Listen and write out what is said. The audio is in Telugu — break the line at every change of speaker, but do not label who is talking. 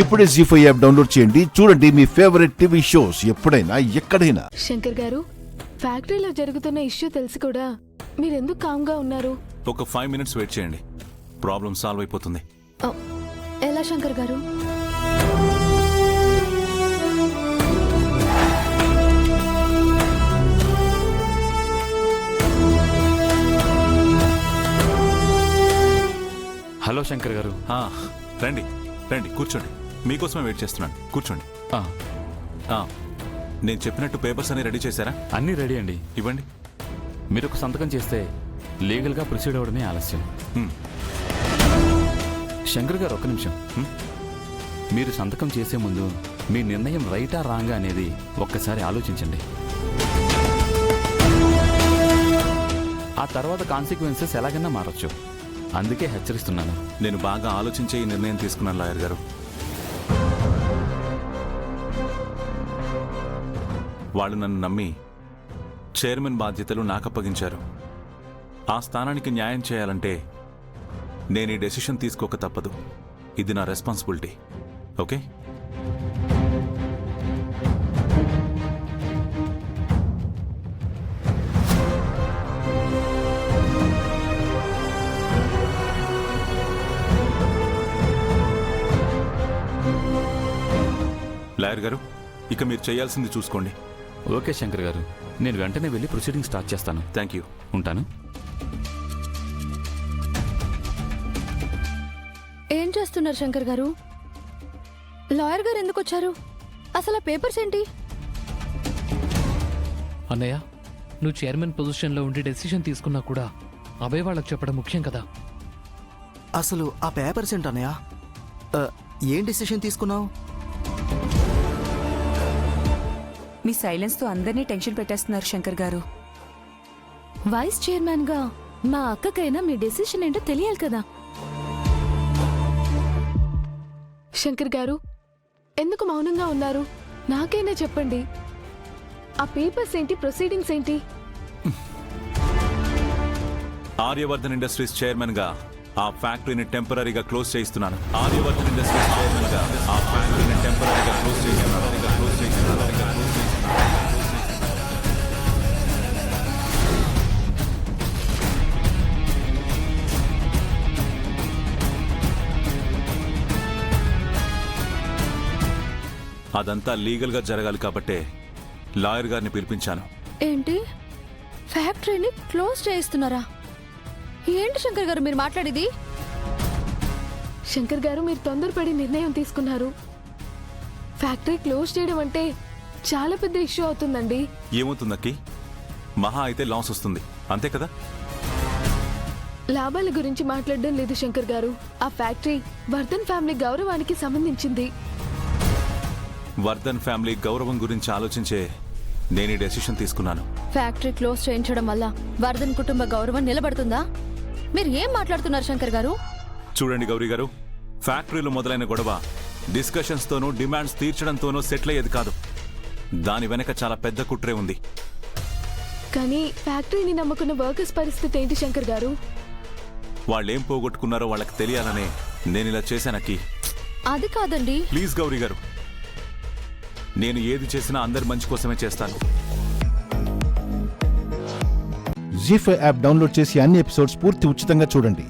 ఇప్పుడే జీ5 యాప్ డౌన్లోడ్ చేయండి. చూడండి మీ ఫేవరెట్ టీవీ షోస్ ఎప్పుడైనా ఎక్కడైనా.
శంకర్ గారు, ఫ్యాక్టరీలో జరుగుతున్న ఇష్యూ తెలిసి కూడా మీరెందుకు కామ్గా ఉన్నారు?
ఒక 5 minutes వెయిట్ చేయండి, ప్రాబ్లం సాల్వ్ అయిపోతుంది.
ఎలా శంకర్ గారు?
హలో శంకర్ గారు.
రండి రండి, కూర్చోండి. మీకోసమే వెయిట్ చేస్తున్నాను, కూర్చోండి. నేను చెప్పినట్టు పేపర్స్ అన్ని రెడీ చేశారా?
అన్నీ రెడీ అండి.
ఇవ్వండి.
మీరు ఒక సంతకం చేస్తే లీగల్గా ప్రొసీడ్ అవ్వడమే ఆలస్యం. శంకర్ గారు, ఒక్క నిమిషం. మీరు సంతకం చేసే ముందు మీ నిర్ణయం రైటా రాంగా అనేది ఒక్కసారి ఆలోచించండి. ఆ తర్వాత కాన్సిక్వెన్సెస్ ఎలాగైనా మారచ్చు. అందుకే హెచ్చరిస్తున్నాను.
నేను బాగా ఆలోచించే ఈ నిర్ణయం తీసుకున్నాను లాయర్ గారు. వాళ్ళు నన్ను నమ్మి చైర్మన్ బాధ్యతలు నాకు అప్పగించారు. ఆ స్థానానికి న్యాయం చేయాలంటే నేను ఈ డెసిషన్ తీసుకోక తప్పదు. ఇది నా రెస్పాన్సిబిలిటీ. ఓకే? లాయర్ గారు, ఇక మీరు చేయాల్సింది చూసుకోండి.
ఓకే శంకర్ గారు, నేను వెంటనే వెళ్ళి ప్రొసీడింగ్ స్టార్ట్ చేస్తాను.
Thank you.
ఉంటాను.
ఏం చేస్తున్నారు శంకర్ గారు? లాయర్ గారు ఎందుకు వచ్చారు? అసలు ఆ పేపర్స్ ఏంటి?
అన్నయ్య, నువ్వు చైర్మన్ పొజిషన్లో ఉండి డెసిషన్ తీసుకున్నా కూడా అభయ్ వాళ్ళకి చెప్పడం ముఖ్యం కదా.
అసలు ఆ పేపర్స్ ఏంటన్నయ్య? ఏం డెసిషన్ తీసుకున్నావు?
మీ సైలెన్స్తో అందరినీ టెన్షన్ పెట్టేస్తున్నారు శంకర్ గారు.
వైస్ చైర్మన్ గా మా అక్కకైనా మీ డెసిషన్ ఏంటో తెలియాలి కదా.
శంకర్ గారు, ఎందుకు మౌనంగా ఉన్నారు? నాకైనా చెప్పండి. ఆ పేపర్స్ ఏంటి, ప్రొసీడింగ్స్ ఏంటి?
ఆర్యవర్ధన్ ఇండస్ట్రీస్ చైర్మన్ గా ఆ ఫ్యాక్టరీని టెంపరీగా క్లోజ్ చేయిస్తున్నాను. ఆర్యవర్ధన్ ఇండస్ట్రీస్ చైర్మన్ గా ఆ ఫ్యాక్టరీని టెంపరీగా క్లోజ్ చేయిస్తున్నాను. అదంతా లీగల్ గా జరగాలి కాబట్టే లాయర్ గారిని పిలిపించాను.
ఏంటి, ఫ్యాక్టరీని క్లోజ్ చేయిస్తున్నారా? ఏంటి శంకర్ గారు మీరు మాట్లాడేది?
శంకర్ గారు, మీరు తొందరపడి నిర్ణయం తీసుకున్నారు. ఫ్యాక్టరీ క్లోజ్ చేయడం అంటే చాలా పెద్ద ఇష్యూ అవుతుందండి.
ఏమవుతుందక్కి? మహా అయితే లాస్ వస్తుంది, అంతే కదా?
లాభాల గురించి మాట్లాడడం లేదు శంకర్ గారు. ఆ ఫ్యాక్టరీ వర్ధన్ ఫ్యామిలీ గౌరవానికి సంబంధించింది.
వర్ధన్ ఫ్యామిలీ గౌరవం గురించి ఆలోచించే నేను ఈ డెసిషన్ తీసుకున్నాను.
ఫ్యాక్టరీ క్లోజ్ చేయించడం వల్ల వర్ధన్ కుటుంబ గౌరవం నిలబడుతుందా? మీరు ఏం మాట్లాడుతున్నారు శంకర్ గారు?
చూడండి గౌరీ గారు, ఫ్యాక్టరీలో మొదలైన గొడవ డిస్కషన్స్ తోనూ డిమాండ్స్ తీర్చడంతోనూ సెటిల్ అయ్యేది కాదు. దాని వెనక చాలా పెద్ద కుట్రే ఉంది.
కానీ ఫ్యాక్టరీని నమ్ముకున్న వర్కర్స్ పరిస్థితి ఏంటి శంకర్ గారు?
వాళ్ళేం పోగొట్టుకున్నారో వాళ్ళకి తెలియాలనే నేను ఇలా చేశానకి.
అది కాదండి.
ప్లీజ్ గౌరీ గారు, నేను ఏది చేసినా అందరి మంచి కోసమే చేస్తాను.
జీ5 యాప్ డౌన్లోడ్ చేసి అన్ని ఎపిసోడ్స్ పూర్తి ఉచితంగా చూడండి.